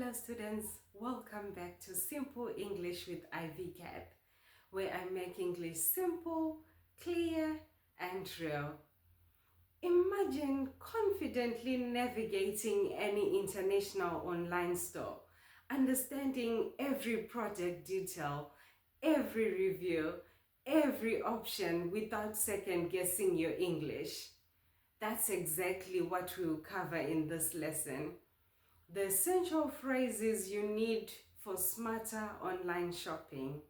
Hello students, welcome back to Simple English with Ivy Cat, where I make English simple, clear and real. Imagine confidently navigating any international online store, understanding every product detail, every review, every option without second guessing your English. That's exactly what we'll cover in this lesson. The essential phrases you need for smarter online shopping.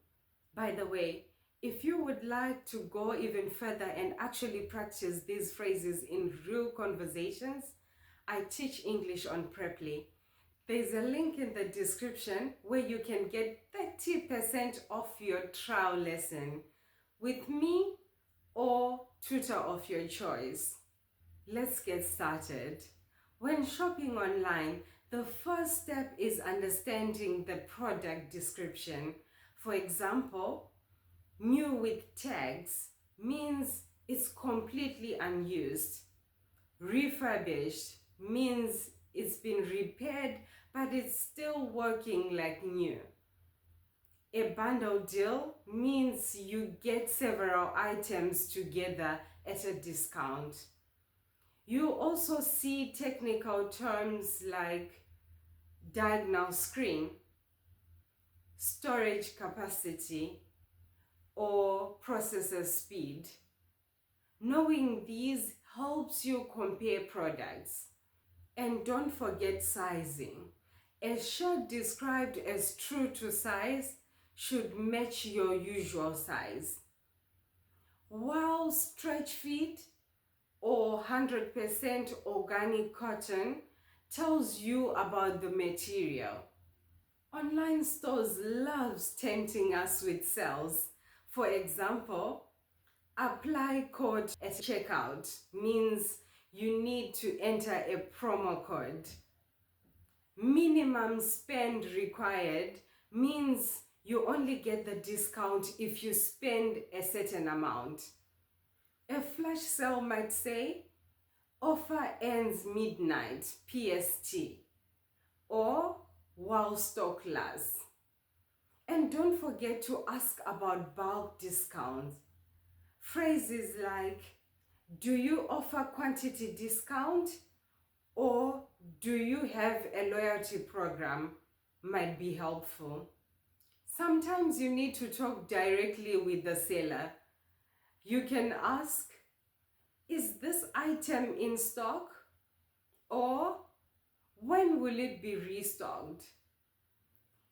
By the way, if you would like to go even further and actually practice these phrases in real conversations, I teach English on Preply. There's a link in the description where you can get 30% off your trial lesson with me or tutor of your choice. Let's get started. When shopping online, the first step is understanding the product description. For example, new with tags means it's completely unused. Refurbished means it's been repaired but it's still working like new. A bundle deal means you get several items together at a discount. You also see technical terms like diagonal screen, storage capacity, or processor speed. Knowing these helps you compare products. And don't forget sizing. A shirt described as true to size should match your usual size, while stretch fit or 100% organic cotton tells you about the material. Online stores loves tempting us with sales. For example, apply code at checkout means you need to enter a promo code. Minimum spend required means you only get the discount if you spend a certain amount. A flash sale might say, offer ends midnight PST, or while stock lasts. And don't forget to ask about bulk discounts. Phrases like, do you offer quantity discount? Or do you have a loyalty program? Might be helpful. Sometimes you need to talk directly with the seller. You can ask, is this item in stock? Or when will it be restocked?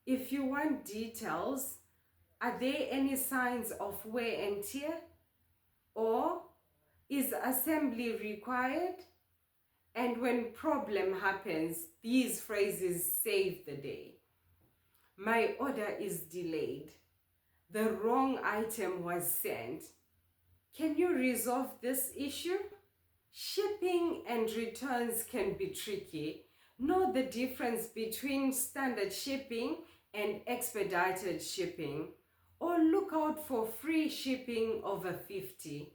If you want details, are there any signs of wear and tear? Or is assembly required? And when problem happens, these phrases save the day. My order is delayed. The wrong item was sent. Can you resolve this issue? Shipping and returns can be tricky. Know the difference between standard shipping and expedited shipping, or look out for free shipping over 50.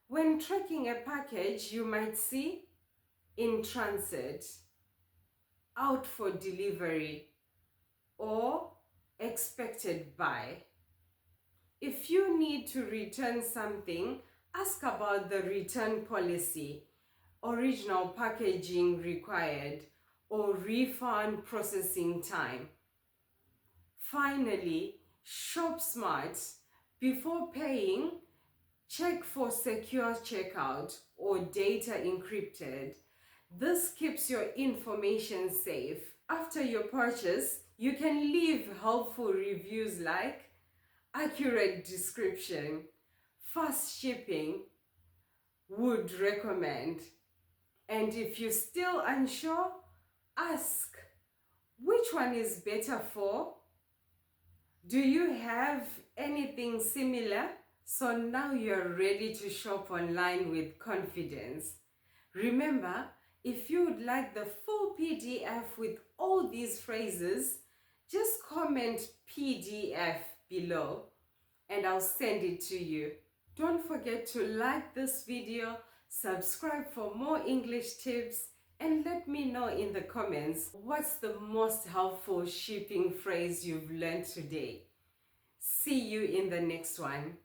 When tracking a package, you might see in transit, out for delivery, or expected by. If you need to return something, ask about the return policy, original packaging required, or refund processing time. Finally, shop smart. Before paying, check for secure checkout or data encrypted. This keeps your information safe. After your purchase, you can leave helpful reviews like accurate description, fast shipping, would recommend. And if you're still unsure, ask, which one is better for? Do you have anything similar? So now you're ready to shop online with confidence. Remember, if you would like the full PDF with all these phrases, just comment PDF below and I'll send it to you. Don't forget to like this video, subscribe for more English tips, And let me know in the comments what's the most helpful shipping phrase you've learned today. See you in the next one.